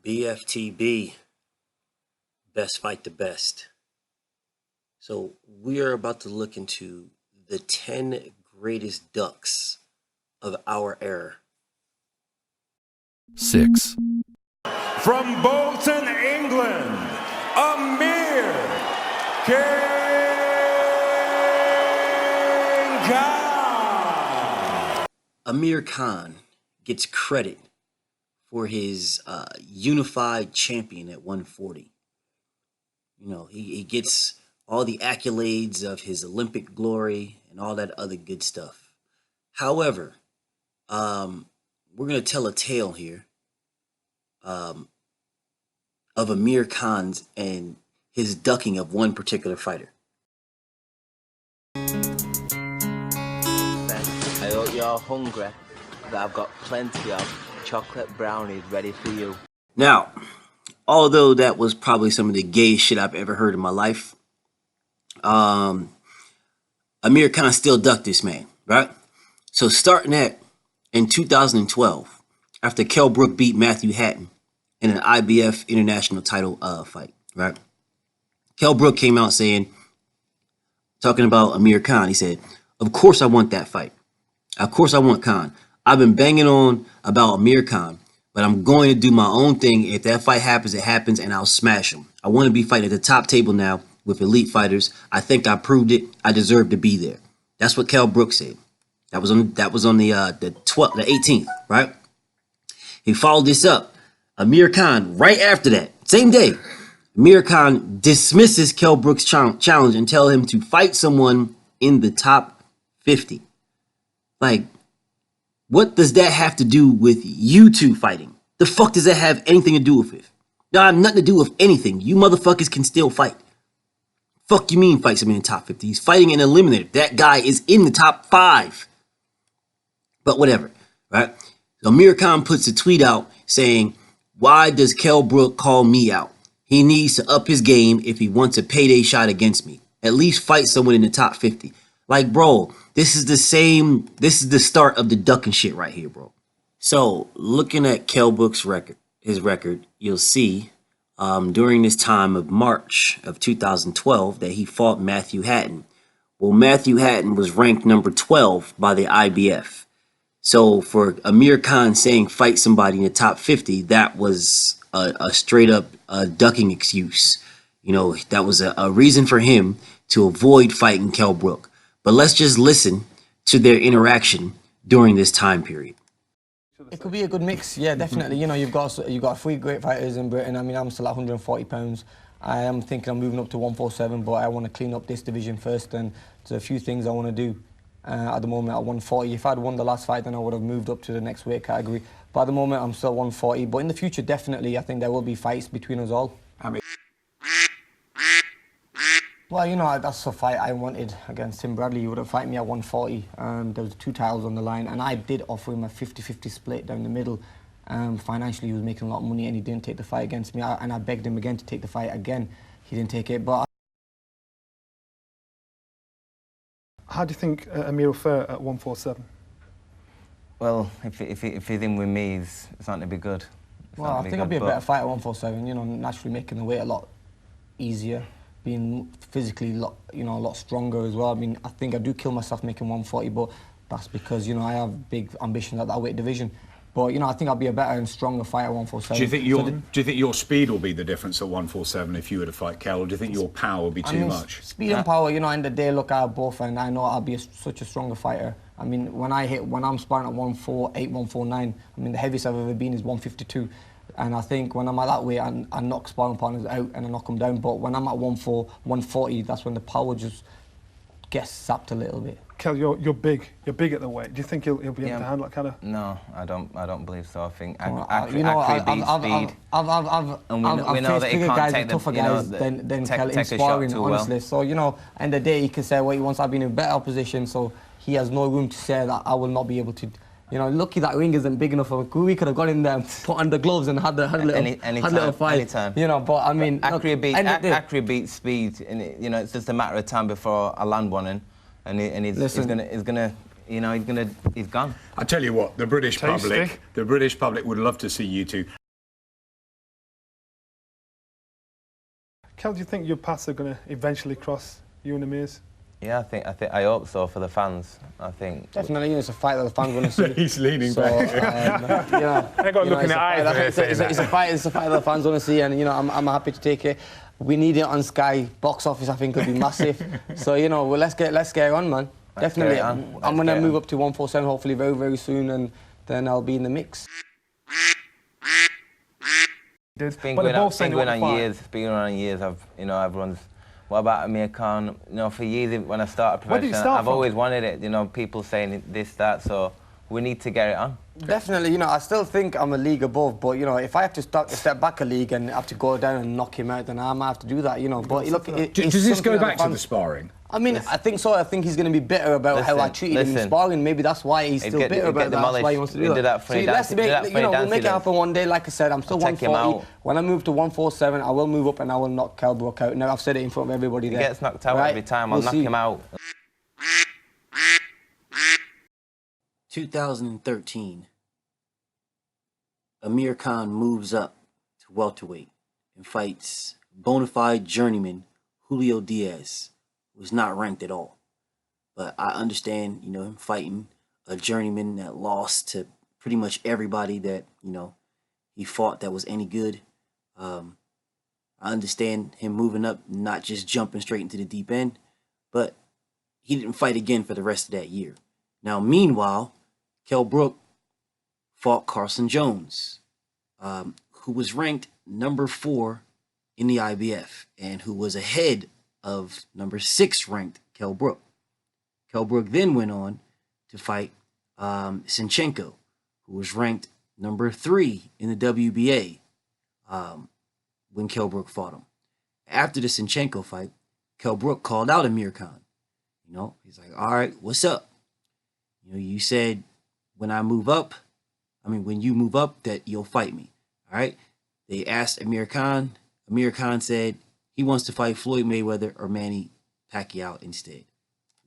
Bftb, best fight the best. So we are about to look into the 10 greatest ducks of our era. 6. From Bolton, England, Amir Khan. Amir Khan gets credit for his unified champion at 140. You know, he gets all the accolades of his Olympic glory and all that other good stuff. However, we're going to tell a tale here of Amir Khan's and his ducking of one particular fighter. I hope you're hungry, but I've got plenty of chocolate brownies ready for you. Now, although that was probably some of the gayest shit I've ever heard in my life, Amir Khan still ducked this man, right? So starting in 2012, after Kell Brook beat Matthew Hatton in an IBF international title fight, right? Kell Brook came out talking about Amir Khan. He said, "Of course I want that fight. Of course I want Khan. I've been banging on about Amir Khan, but I'm going to do my own thing. If that fight happens, it happens, and I'll smash him. I want to be fighting at the top table now with elite fighters. I think I proved it. I deserve to be there." That's what Kell Brook said. That was on the 18th, right? He followed this up. Amir Khan, right after that, same day, Amir Khan dismisses Kell Brook's challenge and tell him to fight someone in the top 50. Like, what does that have to do with you two fighting? The fuck does that have anything to do with it? No, I have nothing to do with anything. You motherfuckers can still fight. Fuck you mean fight someone in the top 50? He's fighting an eliminator. That guy is in the top 5. But whatever, right? So Amir Khan puts a tweet out saying, "Why does Kell Brook call me out? He needs to up his game if he wants a payday shot against me. At least fight someone in the top 50. Like, bro, this is the start of the ducking shit right here, bro. So looking at Kell Brook's his record, you'll see during this time of March of 2012 that he fought Matthew Hatton. Well, Matthew Hatton was ranked number 12 by the IBF. So for Amir Khan saying fight somebody in the top 50, that was a straight up ducking excuse. You know, that was a reason for him to avoid fighting Kell Brook. But let's just listen to their interaction during this time period. It could be a good mix, yeah, definitely. You know, you've got 3 great fighters in Britain. I mean, I'm still at 140 pounds. I am thinking I'm moving up to 147, but I want to clean up this division first, and there's a few things I want to do. At the moment, at 140. If I'd won the last fight, then I would have moved up to the next weight category. But at the moment, I'm still 140. But in the future, definitely, I think there will be fights between us all. Well, you know, that's a fight I wanted against Tim Bradley. He would have fight me at 140. There was 2 titles on the line, and I did offer him a 50-50 split down the middle. Financially, he was making a lot of money, and he didn't take the fight against me. And I begged him again to take the fight again. He didn't take it, but... How do you think Amir will fare at 147? Well, if he's in with me, it's not going to be good. Well, I think I'll be a better fight at 147. You know, naturally making the weight a lot easier, being physically, a lot stronger as well. I mean, I think I do kill myself making 140, but that's because, you know, I have big ambitions at that weight division. But, you know, I think I'll be a better and stronger fighter at 147. Do you think your speed will be the difference at 147 if you were to fight Kell, or do you think your power will be too much? Speed and power, you know, in the day, look, I have both, and I know I'll be such a stronger fighter. I mean, when I'm sparring at 148, 149, I mean, the heaviest I've ever been is 152. And I think when I'm at that weight, I knock sparring partners out and I knock them down. But when I'm at 140, that's when the power just gets sapped a little bit. Kell, you're big. You're big at the weight. Do you think he'll be able to handle that kind of? No, I don't believe so. I think I've faced bigger guys and tougher guys than Kell in sparring, honestly. So, you know, end of the day, he can say what he wants. I've been in a better position, so he has no room to say that I will not be able to. You know, lucky that ring isn't big enough. We could have gone in there and put on the gloves and had a little fight. Anytime. You know, but I mean, accuracy beats speed, and you know, it's just a matter of time before I land one in. And he's gone. I tell you what, the British public would love to see you two Kel, do you think your paths are going to eventually cross, you and Amir's? Yeah, I hope so for the fans. I think definitely, you know, it's a fight that the fans want to see. He's leaning so, back. you know, I got looking at eyes. It's a fight that the fans want to see, and you know, I'm happy to take it. We need it on Sky. Box office, I think, could be massive. So you know, well, let's get it on, man. Definitely, I'm gonna move up to 147 hopefully very soon, and then I'll be in the mix. It's been going on years. It's been going on years. Everyone's. What about Amir Khan? You know, for years when I started professional, I've always wanted it. You know, people saying this, that. So we need to get it on. Definitely, you know, I still think I'm a league above, but you know, if I have to step back a league and have to go down and knock him out, then I might have to do that. You know, but look, does this go back to the sparring? I mean, I think so. I think he's going to be bitter about how I treated him in sparring. Maybe that's why he's still bitter about that. That's why he wants to do that. So let's make, we'll make it happen one day. Like I said, I'm still 140. When I move to 147, I will move up and I will knock Kell Brook out. Now I've said it in front of everybody there. He gets knocked out every time. I'll knock him out. 2013, Amir Khan moves up to welterweight and fights bona fide journeyman Julio Diaz, who's not ranked at all. But I understand, you know, him fighting a journeyman that lost to pretty much everybody that, you know, he fought that was any good. I understand him moving up, not just jumping straight into the deep end, but he didn't fight again for the rest of that year. Now, meanwhile, Kell Brook fought Carson Jones, who was ranked number 4 in the IBF and who was ahead of number 6 ranked Kell Brook. Kell Brook then went on to fight Sinchenko, who was ranked number 3 in the WBA when Kell Brook fought him. After the Sinchenko fight, Kell Brook called out Amir Khan. You know, he's like, all right, what's up? You know, you said when you move up that you'll fight me. All right. They asked Amir Khan. Amir Khan said he wants to fight Floyd Mayweather or Manny Pacquiao instead.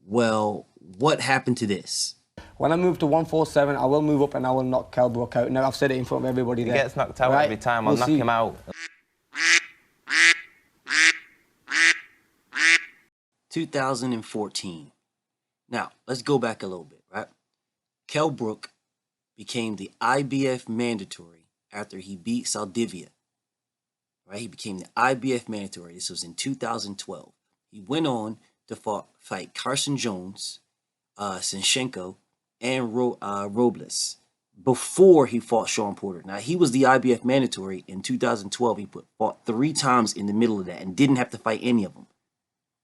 Well, what happened to this? When I move to 147, I will move up and I will knock Kell Brook out. Now I've said it in front of everybody there. He gets knocked out every time. I'll knock him out. 2014. Now, let's go back a little bit, right? Kell Brook became the IBF mandatory after he beat Saldivia. Right? He became the IBF mandatory. This was in 2012. He went on to fight Carson Jones, Sinchenko, and Robles before he fought Sean Porter. Now, he was the IBF mandatory in 2012. He fought 3 times in the middle of that and didn't have to fight any of them.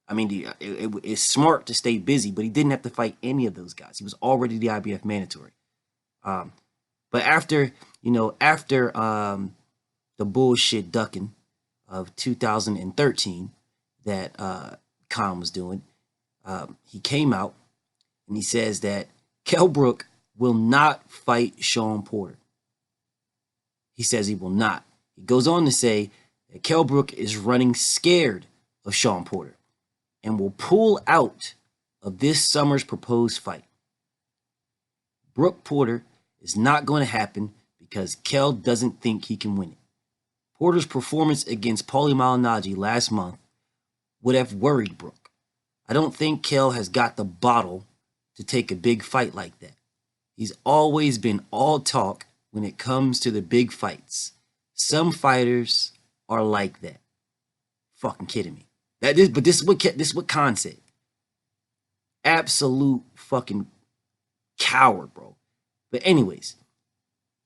I mean, it's smart to stay busy, but he didn't have to fight any of those guys. He was already the IBF mandatory. But after the bullshit ducking of 2013 that Khan was doing, he came out and he says that Kell Brook will not fight Sean Porter. He says he will not. He goes on to say that Kell Brook is running scared of Sean Porter and will pull out of this summer's proposed fight. Brook Porter is not going to happen because Kell doesn't think he can win it. Porter's performance against Paulie Malignaggi last month would have worried Brook. I don't think Kell has got the bottle to take a big fight like that. He's always been all talk when it comes to the big fights. Some fighters are like that. Fucking kidding me. But this is what Khan said. Absolute fucking coward, bro. But anyways,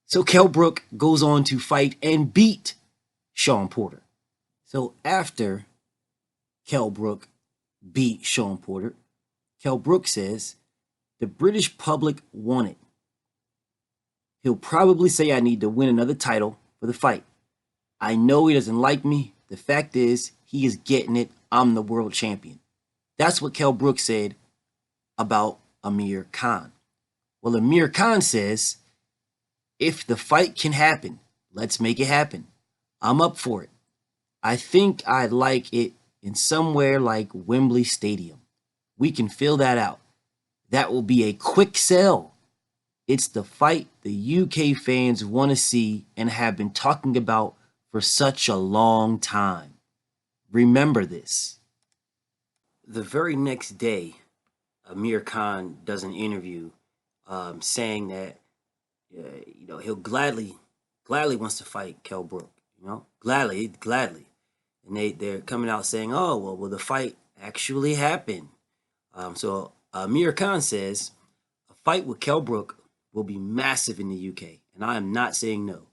so Kell Brook goes on to fight and beat Sean Porter. So after Kell Brook beat Sean Porter, Kell Brook says, the British public want it. He'll probably say I need to win another title for the fight. I know he doesn't like me. The fact is, he is getting it. I'm the world champion. That's what Kell Brook said about Amir Khan. Well, Amir Khan says, if the fight can happen, let's make it happen. I'm up for it. I think I'd like it in somewhere like Wembley Stadium. We can fill that out. That will be a quick sell. It's the fight the UK fans want to see and have been talking about for such a long time. Remember this. The very next day, Amir Khan does an interview saying that he'll gladly wants to fight Kell Brook. Gladly. And they're coming out saying, oh, well, will the fight actually happen? So Amir Khan says, a fight with Kell Brook will be massive in the UK, and I am not saying no.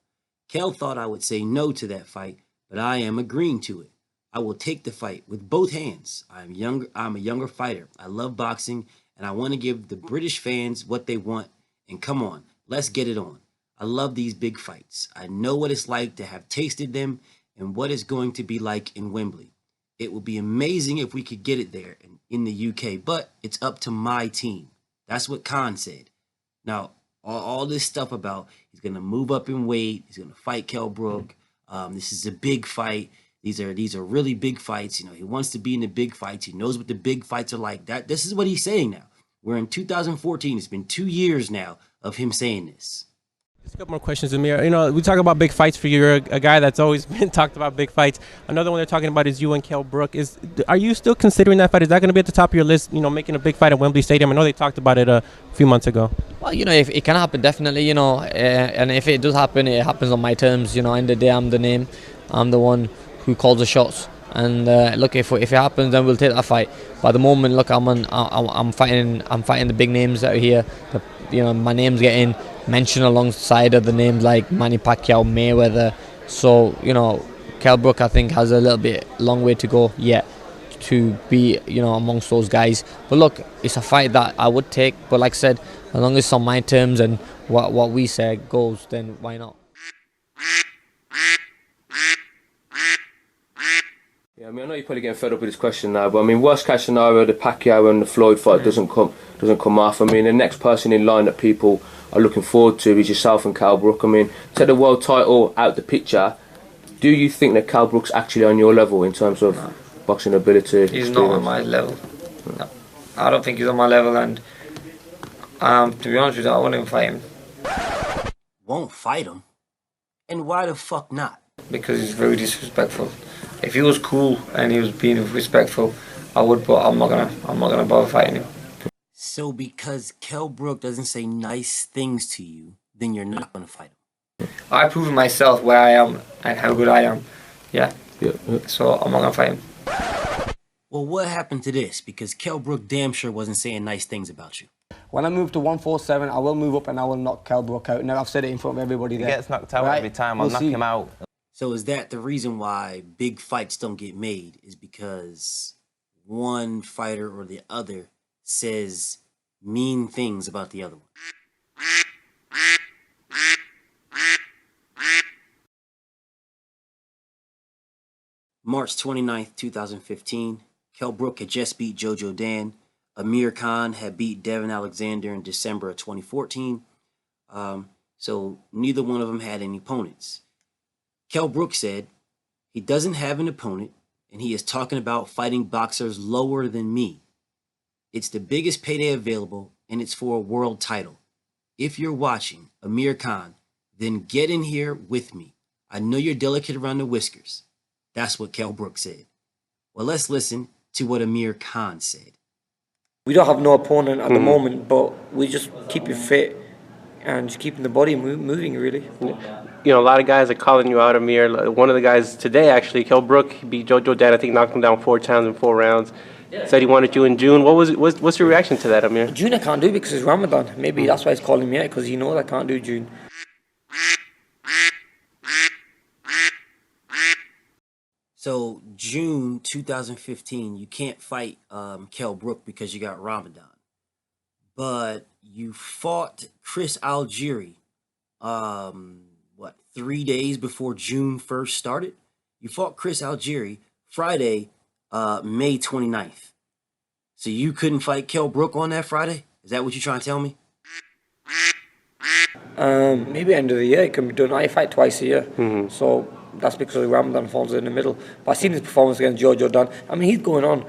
Kell thought I would say no to that fight, but I am agreeing to it. I will take the fight with both hands. I'm a younger fighter. I love boxing, and I want to give the British fans what they want. And come on, let's get it on. I love these big fights. I know what it's like to have tasted them and what it's going to be like in Wembley. It will be amazing if we could get it there in the UK, but it's up to my team. That's what Khan said. Now, all this stuff about he's going to move up in weight, he's going to fight Kell Brook. This is a big fight. These are really big fights. He wants to be in the big fights. He knows what the big fights are like. This is what he's saying now. We're in 2014. It's been 2 years now of him saying this. Just a couple more questions, Amir. We talk about big fights for you. You're a guy that's always been talked about big fights. Another one they're talking about is you and Kell Brook. Are you still considering that fight? Is that going to be at the top of your list, making a big fight at Wembley Stadium? I know they talked about it a few months ago. Well, if it can happen, definitely, and if it does happen, it happens on my terms. End of the day, I'm the name. I'm the one who calls the shots. And look, if it happens, then we'll take that fight. But at the moment, look, I'm fighting the big names out here. My name's getting mentioned alongside other names like Manny Pacquiao, Mayweather. So Kell Brook, I think, has a little bit long way to go yet to be amongst those guys. But look, it's a fight that I would take. But like I said, as long as it's on my terms and what we say goes, then why not? Yeah, I know you're probably getting fed up with this question now, but worst case scenario, the Pacquiao and the Floyd fight doesn't come off. The next person in line that people are looking forward to is yourself and Kell Brook. Take the world title out the picture. Do you think that Kell Brook's actually on your level in terms of boxing ability? He's not on my level. No. I don't think he's on my level, and to be honest with you, I won't even fight him. Won't fight him? And why the fuck not? Because he's very disrespectful. If he was cool and he was being respectful, I would, but I'm not gonna bother fighting him. So because Kell Brook doesn't say nice things to you, then you're not gonna fight him? I proved myself where I am and how good I am. Yeah. So I'm not gonna fight him. Well, what happened to this? Because Kell Brook damn sure wasn't saying nice things about you. When I move to 147, I will move up and I will knock Kell Brook out. Now, I've said it in front of everybody there. He gets knocked out every time. I'll knock him out. So is that the reason why big fights don't get made? Is because one fighter or the other says mean things about the other one? March 29th, 2015, Kell Brook had just beat Jojo Dan. Amir Khan had beat Devin Alexander in December of 2014. So neither one of them had any opponents. Kell Brook said he doesn't have an opponent and he is talking about fighting boxers lower than me. It's the biggest payday available and it's for a world title. If you're watching, Amir Khan, then get in here with me. I know you're delicate around the whiskers. That's what Kell Brook said. Well, let's listen to what Amir Khan said. We don't have no opponent at the moment, but we just keep you fit and just keeping the body moving, really. A lot of guys are calling you out, Amir. One of the guys today, actually, Kell Brook, beat Jojo Dan. I think knocked him down 4 times in 4 rounds. Said he wanted you in June. What's your reaction to that, Amir? June I can't do because it's Ramadan. Maybe that's why he's calling me out, because he knows I can't do June. So June 2015, you can't fight Kell Brook because you got Ramadan. But you fought Chris Algieri, 3 days before June 1st started? You fought Chris Algieri Friday, May 29th. So you couldn't fight Kell Brook on that Friday? Is that what you're trying to tell me? Maybe end of the year it can be done. I fight twice a year, so that's because Ramadan falls in the middle. But I've seen his performance against Jojo Dan. He's going on,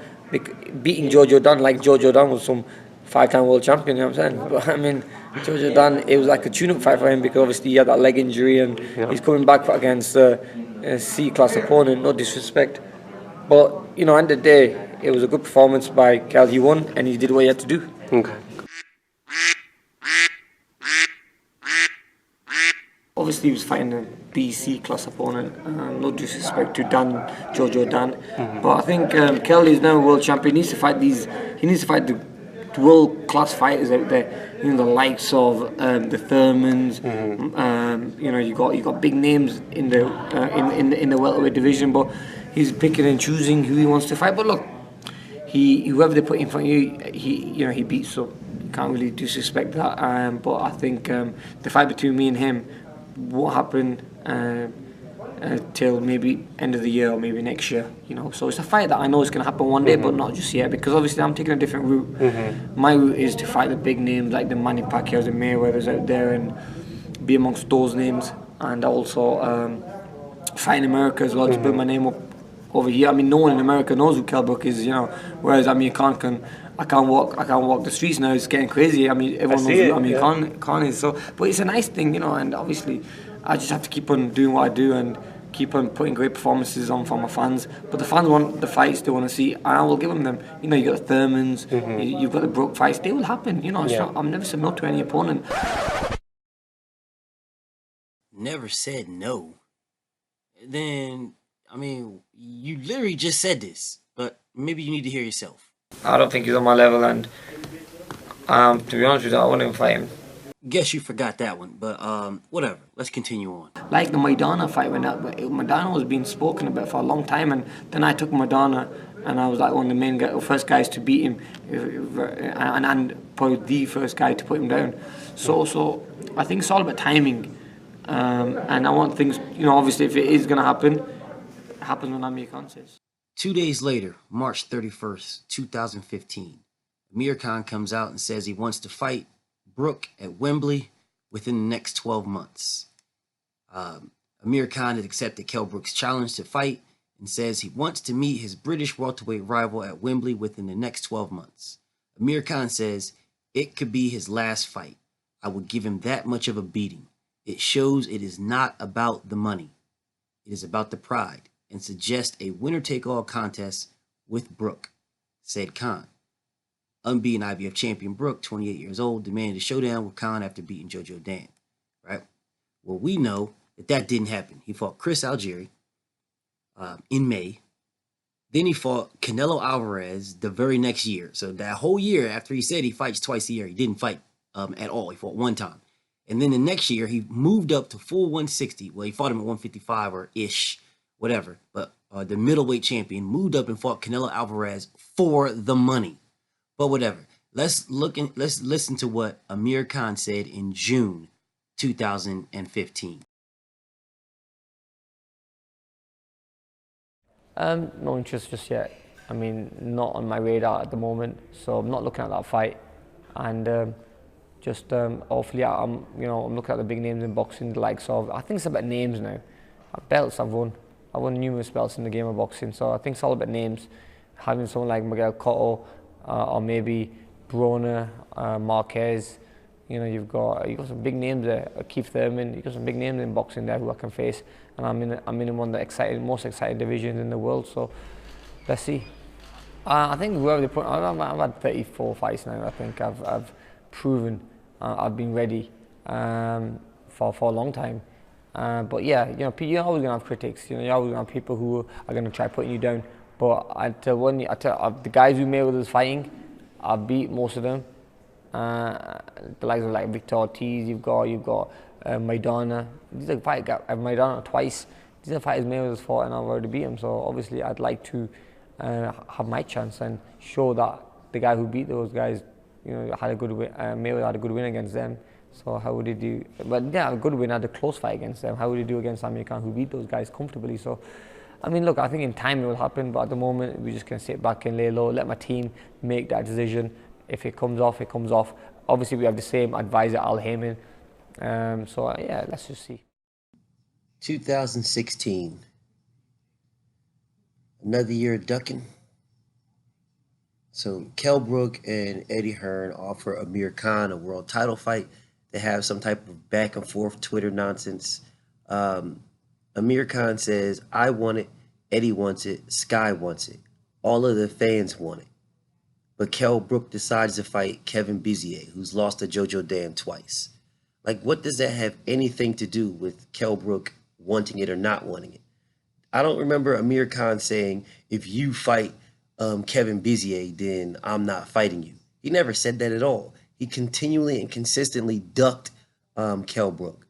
beating Jojo Dan like Jojo Dan was some 5-time world champion, you know what I'm saying? But Jojo Dan, it was like a tune-up fight for him because obviously he had that leg injury and he's coming back against a C-class opponent, no disrespect. But, you know, end of the day, it was a good performance by Kel. He won, and he did what he had to do. Okay. Obviously, he was fighting a BC class opponent. No disrespect to Jojo Dan, but I think Kel is now a world champion. He needs to fight the world class fighters out there. You know, the likes of the Thurmans. You know, you got big names in the welterweight division, but he's picking and choosing who he wants to fight. But look, whoever they put in front of you, he beats. So you can't really disrespect that. But I think the fight between me and him won't happen till maybe end of the year or maybe next year. You know, so it's a fight that I know is going to happen one day, but not just yet, because obviously I'm taking a different route. My route is to fight the big names like the Manny Pacquiao's and Mayweather's out there and be amongst those names, and also fight in America as well to build my name up over here. I mean, no one in America knows who Kell Brook is, you know, whereas Amir Khan I can't walk the streets now. It's getting crazy. I mean, everyone knows who Amir Khan is. So, but it's a nice thing, you know. And obviously, I just have to keep on doing what I do and keep on putting great performances on for my fans. But the fans want the fights they want to see, and I will give them. You know, you got the Thurmans, you've got the Brook fights. They will happen. You know, I'm never said no to any opponent. Never said no. Then, I mean, you literally just said this, but maybe you need to hear yourself. I don't think he's on my level, and to be honest with you, I won't even fight him. Guess you forgot that one, but whatever. Let's continue on. Like the Maidana fight, when Maidana was being spoken about for a long time, and then I took Maidana, and I was like one of the first guys to beat him, and probably the first guy to put him down. So I think it's all about timing, and I want things. You know, obviously, if it is going to happen, it happens when Amir Khan says. 2 days later, March 31st, 2015, Amir Khan comes out and says he wants to fight Brook at Wembley within the next 12 months. Amir Khan has accepted Kell Brook's challenge to fight and says he wants to meet his British welterweight rival at Wembley within the next 12 months. Amir Khan says it could be his last fight. I would give him that much of a beating. It shows it is not about the money. It is about the pride, and suggest a winner-take-all contest with Brook, said Khan. Unbeaten IBF champion Brook, 28 years old, demanded a showdown with Khan after beating Jojo Dan, right? Well, we know that didn't happen. He fought Chris Algieri in May. Then he fought Canelo Alvarez the very next year. So that whole year after he said he fights twice a year, he didn't fight at all. He fought one time. And then the next year, he moved up to full 160. Well, he fought him at 155 or ish. Whatever, but the middleweight champion moved up and fought Canelo Alvarez for the money. But whatever. Let's listen to what Amir Khan said in June 2015. No interest just yet. I mean, not on my radar at the moment, so I'm not looking at that fight. And hopefully, I'm looking at the big names in boxing, the likes of. I think it's about names now. Belts I've won. I won numerous belts in the game of boxing, so I think it's all about names. Having someone like Miguel Cotto or maybe Broner, Marquez, you know, you've got some big names there. Keith Thurman, you've got some big names in boxing there who I can face, and I'm in one of the most exciting divisions in the world. So let's see. I think whoever they put, I've had 34 fights now. I think I've proven I've been ready for a long time. But yeah, you know, you're always gonna have critics. You know, you're always gonna have people who are gonna try putting you down. But the guys who Mayweather's fighting, I beat most of them. The likes of like Victor Ortiz, you've got Maidana. These are fight Maidana twice. These are fighters Mayweather's fought, and I've already beat him. So obviously, I'd like to have my chance and show that the guy who beat those guys, you know, had a good win. Mayweather had a good win against them. So how would he do? But yeah, a good win, had a close fight against them. How would he do against Amir Khan, who beat those guys comfortably? So, I mean, look, I think in time it will happen, but at the moment we just can sit back and lay low, let my team make that decision. If it comes off, it comes off. Obviously, we have the same advisor, Al Heyman. So yeah, let's just see. 2016. Another year of ducking. So Kell Brook and Eddie Hearn offer Amir Khan a world title fight. They have some type of back and forth Twitter nonsense. Amir Khan says, I want it. Eddie wants it. Sky wants it. All of the fans want it. But Kell Brook decides to fight Kevin Bizier, who's lost to JoJo Dan twice. Like, what does that have anything to do with Kell Brook wanting it or not wanting it? I don't remember Amir Khan saying, if you fight Kevin Bizier, then I'm not fighting you. He never said that at all. He continually and consistently ducked Kell Brook.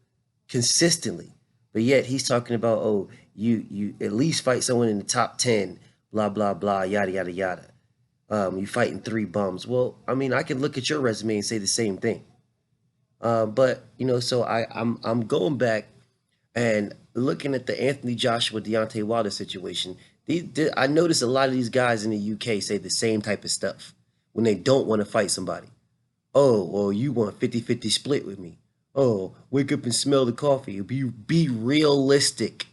Consistently. But yet he's talking about, oh, you at least fight someone in the top 10, blah, blah, blah, yada, yada, yada. You fighting 3 bums. Well, I mean, I can look at your resume and say the same thing. But, you know, so I'm going back and looking at the Anthony Joshua, Deontay Wilder situation. I notice a lot of these guys in the UK say the same type of stuff when they don't want to fight somebody. Oh, well, you want 50-50 split with me. Oh, wake up and smell the coffee. Be realistic.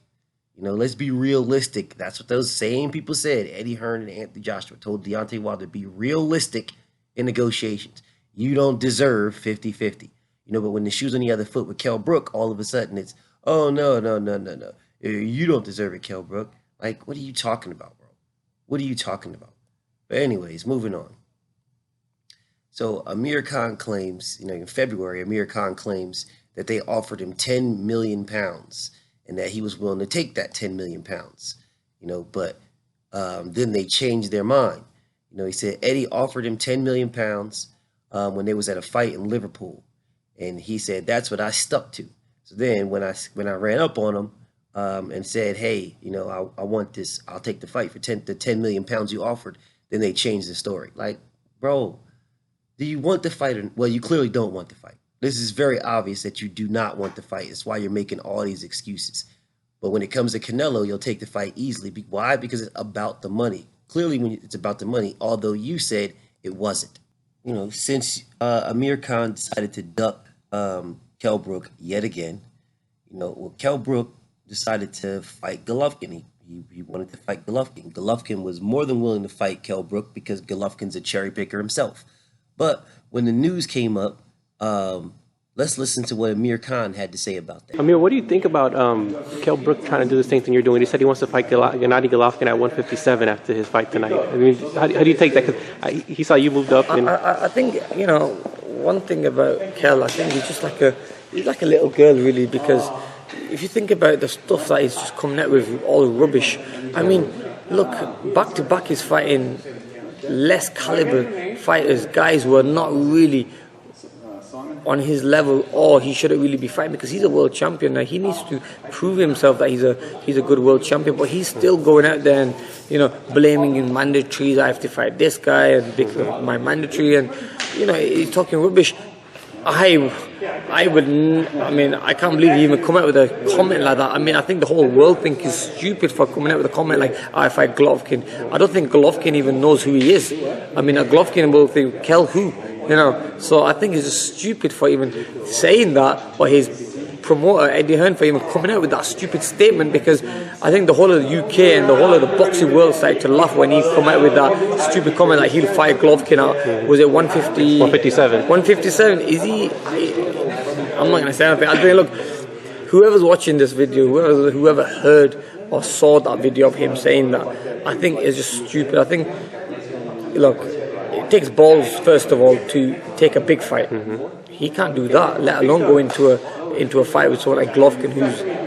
You know, let's be realistic. That's what those same people said. Eddie Hearn and Anthony Joshua told Deontay Wilder to be realistic in negotiations. You don't deserve 50-50. You know, but when the shoe's on the other foot with Kell Brook, all of a sudden it's, oh, no. You don't deserve it, Kell Brook. Like, what are you talking about, bro? What are you talking about? But anyways, moving on. So Amir Khan claims, you know, in February, Amir Khan claims that they offered him 10 million pounds and that he was willing to take that 10 million pounds, you know, but then they changed their mind. You know, he said Eddie offered him 10 million pounds when they was at a fight in Liverpool. And he said, that's what I stuck to. So then when I ran up on him and said, hey, you know, I want this, I'll take the fight for the 10 million pounds you offered, then they changed the story. Like, bro, do you want the fight? Well, you clearly don't want the fight. This is very obvious that you do not want the fight. It's why you're making all these excuses. But when it comes to Canelo, you'll take the fight easily. Why? Because it's about the money. Clearly, when it's about the money, although you said it wasn't. You know, since Amir Khan decided to duck Kell Brook yet again, you know, well, Kell Brook decided to fight Golovkin. He wanted to fight Golovkin. Golovkin was more than willing to fight Kell Brook because Golovkin's a cherry picker himself. But when the news came up, let's listen to what Amir Khan had to say about that. Amir, what do you think about Kell Brook trying to do the same thing you're doing? He said he wants to fight Gennady Golovkin at 157 after his fight tonight. I mean, how do you take that? Because he saw you moved up. And I think, you know, one thing about Kell, I think he's just like a little girl, really, because if you think about the stuff that he's just coming out with, all rubbish. I mean, look, back to back he's fighting less caliber fighters, guys who are not really on his level, or he shouldn't really be fighting, because he's a world champion. Now he needs to prove himself that he's a good world champion, but he's still going out there and, you know, blaming in mandatories. I have to fight this guy and because of my mandatory, and, you know, he's talking rubbish. I mean, I can't believe he even come out with a comment like that. I mean, I think the whole world think he's stupid for coming out with a comment like, I fight Golovkin. I don't think Golovkin even knows who he is. I mean, a Golovkin will think, Kell who? You know, so I think he's just stupid for even saying that, or his promoter Eddie Hearn for even coming out with that stupid statement, because I think the whole of the UK and the whole of the boxing world started to laugh when he come out with that stupid comment that he'll fight Golovkin at, was it 150? 157. 157, is he? I'm not going to say anything. I mean, look, whoever's watching this video, whoever heard or saw that video of him saying that, I think is just stupid. I think, look, it takes balls, first of all, to take a big fight. Mm-hmm. He can't do that, let alone go into a fight with someone like Golovkin,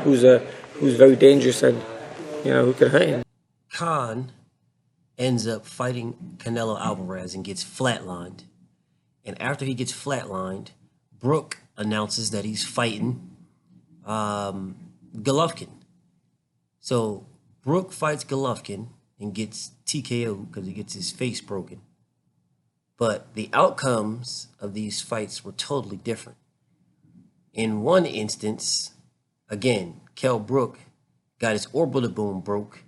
who's very dangerous and, you know, who can hurt him. Khan ends up fighting Canelo Alvarez and gets flatlined. And after he gets flatlined, Brook announces that he's fighting Golovkin. So Brook fights Golovkin and gets TKO because he gets his face broken. But the outcomes of these fights were totally different. In one instance, again, Kell Brook got his orbital bone broke.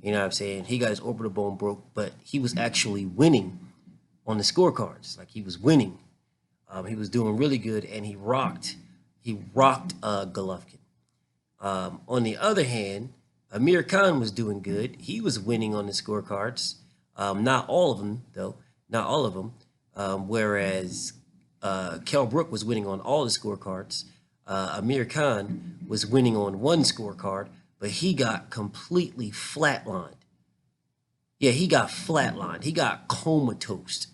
You know what I'm saying? He got his orbital bone broke, but he was actually winning on the scorecards. Like, he was winning. He was doing really good, and he rocked Golovkin. On the other hand, Amir Khan was doing good. He was winning on the scorecards. Not all of them, though. Not all of them. Whereas Kell Brook was winning on all the scorecards. Amir Khan was winning on one scorecard, but he got completely flatlined. Yeah, he got flatlined. He got comatose.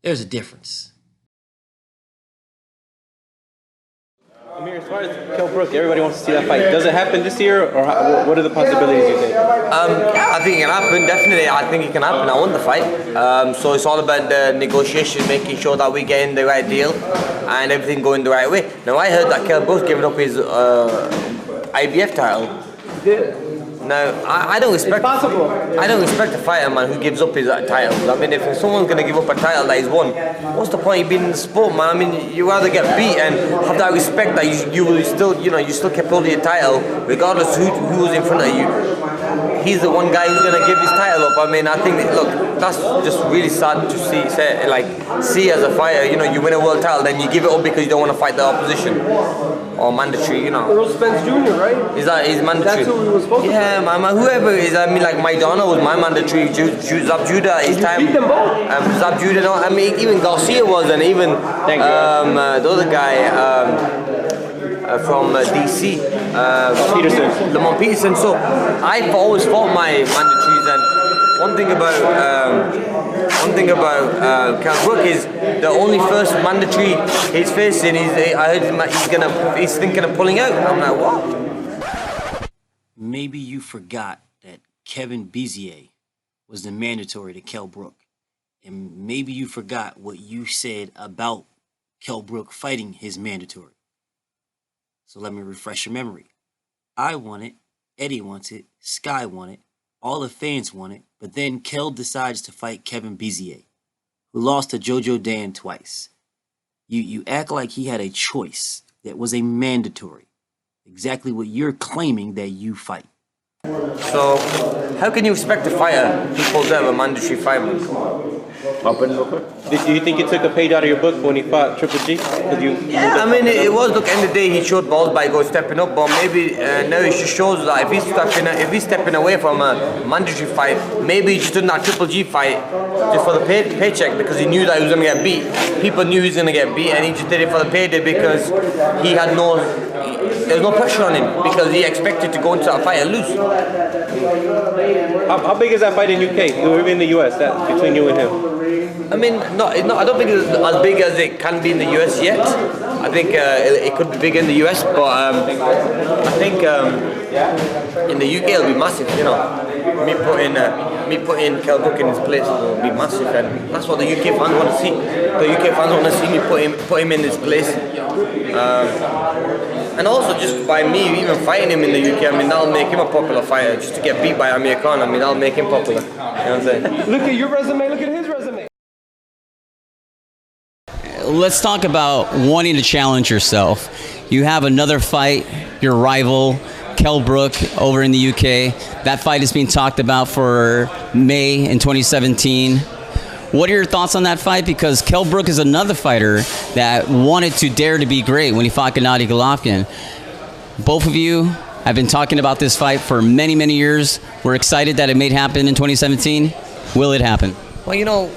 There's a difference. Amir, as far as Kell Brook, everybody wants to see that fight. Does it happen this year, or what are the possibilities, you think? Yeah, I think it can happen, definitely. I think it can happen. I want the fight. So it's all about the negotiation, making sure that we get in the right deal and everything going the right way. Now, I heard that Kell Brook's giving up his IBF title. Now, I don't expect. Impossible. I don't expect a fighter, man, who gives up his titles. I mean, if someone's gonna give up a title that he's won, what's the point of being in the sport, man? I mean, you rather get beat and have that respect that you will still, you still kept holding your title, regardless who was in front of you. He's the one guy who's gonna give his title up. I mean, I think that, look, that's just really sad to see as a fighter. You win a world title, then you give it up because you don't want to fight the opposition. Or mandatory, Earl Spence Jr., right? He's mandatory. That's who he was supposed to be. Yeah, man, whoever is, I mean, like Maidana was my mandatory. Zab Judah at his time. Beat them both. Zab Judah, no, I mean, even Garcia was, and even the other guy from DC, Lamont Peterson. So I've always fought my mandatories, and one thing about Kell Brook is the only first mandatory he's facing. I heard he's thinking of pulling out. I'm like, what? Maybe you forgot that Kevin Bizier was the mandatory to Kell Brook, and maybe you forgot what you said about Kell Brook fighting his mandatory. So let me refresh your memory. I want it, Eddie wants it, Sky want it, all the fans want it, but then Kell decides to fight Kevin Bizier, who lost to Jojo Dan twice. You act like he had a choice that was a mandatory. Exactly what you're claiming that you fight. So, how can you expect a fighter who pulls out a mandatory fight? Do you think you took a page out of your book when he fought Triple G? Yeah, I mean, it was, look, end of the day, he showed balls by stepping up, but maybe now it just shows that if he's stepping away from a mandatory fight, maybe he just did that Triple G fight just for the paycheck because he knew that he was going to get beat. People knew he was going to get beat, and he just did it for the payday because he had there was no pressure on him because he expected to go into that fight and lose. How big is that fight in UK? Or in the US, between you and him? I mean, I don't think it's as big as it can be in the US yet. I think it could be big in the US, but I think in the UK it'll be massive. Me putting Kell Brook in his place will be massive, and that's what the UK fans want to see. The UK fans want to see me put him in his place. And also just by me even fighting him in the UK, I mean, that'll make him a popular fighter. Just to get beat by Amir Khan, I mean, that'll make him popular. You know what I'm saying? Look at your resume, look at his resume. Let's talk about wanting to challenge yourself. You have another fight, your rival, Kell Brook, over in the UK. That fight is being talked about for May in 2017. What are your thoughts on that fight? Because Kell Brook is another fighter that wanted to dare to be great when he fought Gennady Golovkin. Both of you have been talking about this fight for many, many years. We're excited that it may happen in 2017. Will it happen? Well,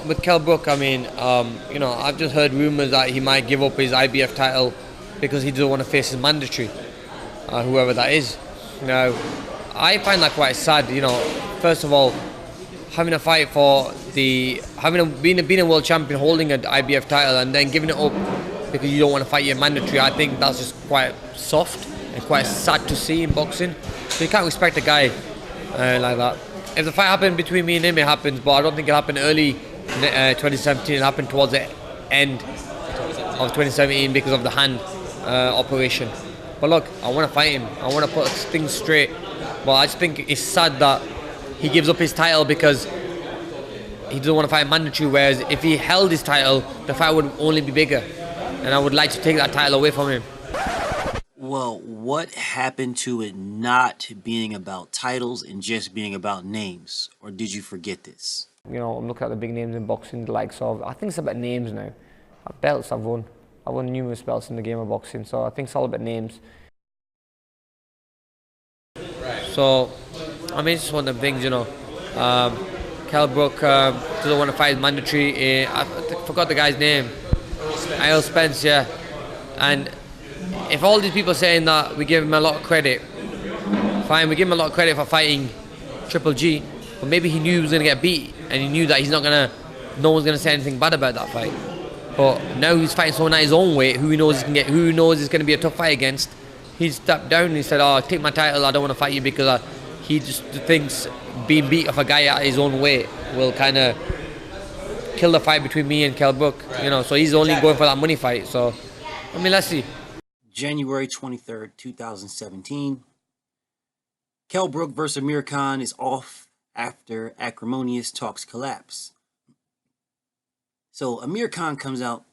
with Kell Brook, I mean, I've just heard rumors that he might give up his IBF title because he doesn't want to face his mandatory, whoever that is. Now, I find that quite sad. First of all, having a fight for being a world champion, holding an IBF title, and then giving it up because you don't want to fight your mandatory, I think that's just quite soft and quite sad to see in boxing. So you can't respect a guy like that. If the fight happened between me and him, it happens, but I don't think it happened early 2017. It happened towards the end of 2017 because of the hand operation. But look, I want to fight him. I want to put things straight. But I just think it's sad that he gives up his title because he doesn't want to fight mandatory, whereas if he held his title, the fight would only be bigger. And I would like to take that title away from him. Well, what happened to it not being about titles and just being about names? Or did you forget this? I'm looking at the big names in boxing, the likes of, I think it's about names now. Belts I've won. I've won numerous belts in the game of boxing, so I think it's all about names. So, I mean, it's just one of them things, Kell Brook doesn't want to fight mandatory. I forgot the guy's name. Earl Spence, yeah. And if all these people are saying that we give him a lot of credit, fine, we give him a lot of credit for fighting Triple G, but maybe he knew he was going to get beat, and he knew that no one's going to say anything bad about that fight. But now he's fighting someone at his own weight, who he knows is going to be a tough fight against. He stepped down and he said, "Oh, take my title, I don't want to fight you," because he just thinks being beat off a guy at his own weight will kind of kill the fight between me and Kell Brook, so he's only going for that money fight. So, I mean, let's see. January 23rd, 2017. Kell Brook versus Amir Khan is off after acrimonious talks collapse. So Amir Khan comes out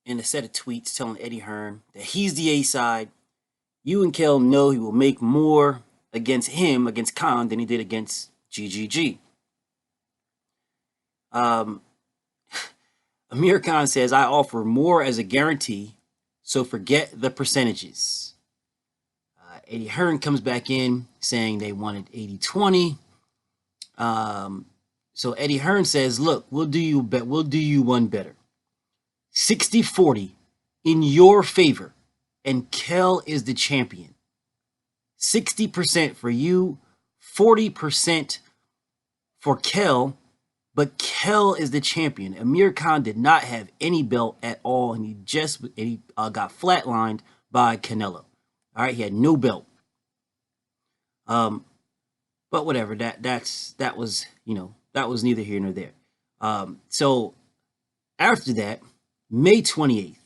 in a set of tweets telling Eddie Hearn that he's the A-side. You and Kell know he will make more against Khan, than he did against GGG. Amir Khan says, I offer more as a guarantee, so forget the percentages. Eddie Hearn comes back in saying they wanted 80-20. So Eddie Hearn says, look, we'll do you one better. 60-40 in your favor, and Kell is the champion. 60% for you, 40% for Kell, but Kell is the champion. Amir Khan did not have any belt at all, and he got flatlined by Canelo. All right, he had no belt. But whatever. That was neither here nor there. So after that, May 28th,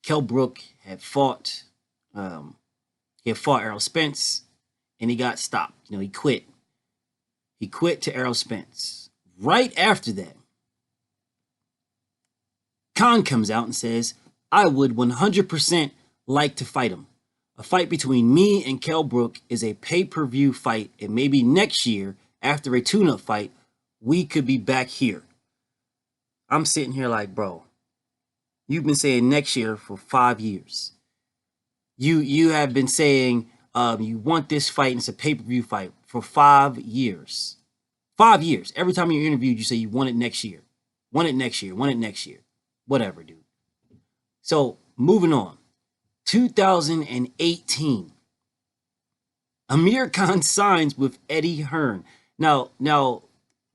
Kell Brook had fought. He had fought Errol Spence, and he got stopped. He quit. He quit to Errol Spence. Right after that, Khan comes out and says, I would 100% like to fight him. A fight between me and Kell Brook is a pay-per-view fight, and maybe next year, after a tune-up fight, we could be back here. I'm sitting here like, bro, you've been saying next year for 5 years. You have been saying you want this fight, and it's a pay-per-view fight for 5 years. 5 years. Every time you're interviewed, you say you want it next year. Want it next year. Want it next year. Whatever, dude. So, moving on. 2018. Amir Khan signs with Eddie Hearn. Now,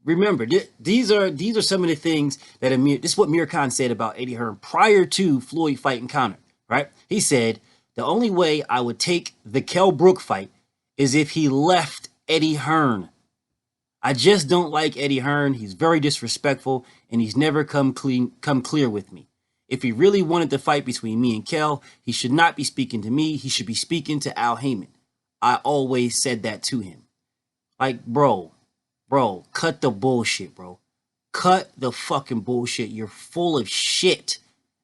remember, these are some of the things that this is what Amir Khan said about Eddie Hearn prior to Floyd fighting Conor, right? He said, the only way I would take the Kell Brook fight is if he left Eddie Hearn. I just don't like Eddie Hearn. He's very disrespectful, and he's never come clear with me. If he really wanted to fight between me and Kell, he should not be speaking to me. He should be speaking to Al Heyman. I always said that to him. Like, bro, cut the bullshit, bro. Cut the fucking bullshit. You're full of shit.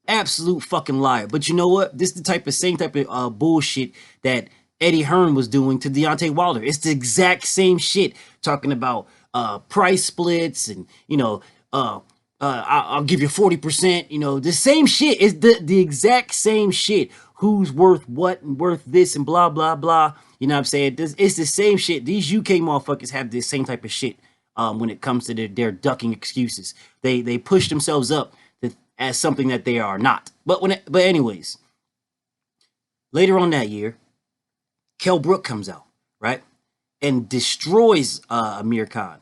Absolute fucking liar. But you know what? This is the same type of bullshit that Eddie Hearn was doing to Deontay Wilder. It's the exact same shit. Talking about price splits and, I'll give you 40%. The same shit. Is the exact same shit. Who's worth what and worth this and blah, blah, blah. You know what I'm saying? It's the same shit. These UK motherfuckers have this same type of shit when it comes to their ducking excuses. They push themselves up as something that they are not. But anyways, later on that year, Kell Brook comes out, right? And destroys Amir Khan.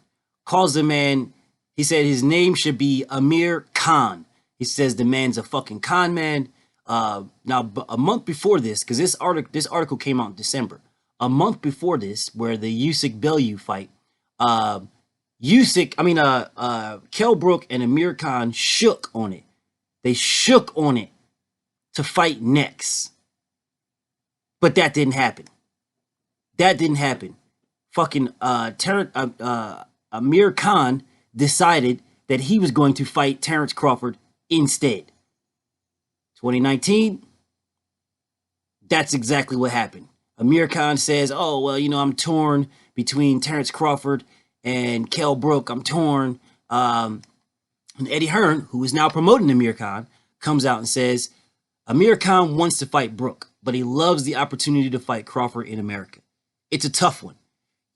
Calls the man, he said his name should be Amir Khan. He says the man's a fucking con man. Now, a month before this, because this article came out in December. A month before this, where the Usyk Bellew fight, Kell Brook and Amir Khan shook on it. They shook on it to fight next. But that didn't happen. Fucking Amir Khan decided that he was going to fight Terrence Crawford instead. 2019, that's exactly what happened. Amir Khan says, oh, well, I'm torn between Terrence Crawford and Kell Brook. I'm torn. And Eddie Hearn, who is now promoting Amir Khan, comes out and says, Amir Khan wants to fight Brook, but he loves the opportunity to fight Crawford in America. It's a tough one.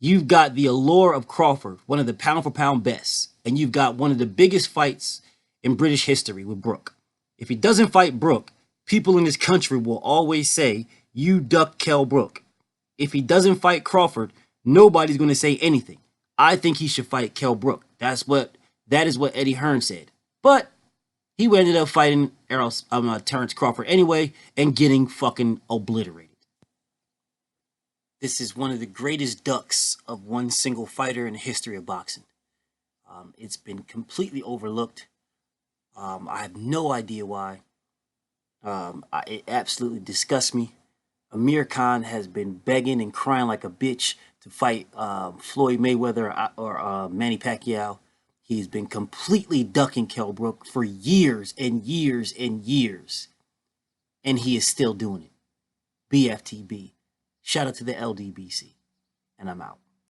You've got the allure of Crawford, one of the pound-for-pound best, and you've got one of the biggest fights in British history with Brook. If he doesn't fight Brook, people in this country will always say, you duck Kell Brook. if he doesn't fight Crawford, nobody's going to say anything. I think he should fight Kell Brook. That is what Eddie Hearn said. But he ended up fighting Terrence Crawford anyway and getting fucking obliterated. This is one of the greatest ducks of one single fighter in the history of boxing. It's been completely overlooked. I have no idea why. It absolutely disgusts me. Amir Khan has been begging and crying like a bitch to fight Floyd Mayweather or Manny Pacquiao. He's been completely ducking Kell Brook for years and years and years. And he is still doing it. BFTB. Shout out to the LDBC. And I'm out.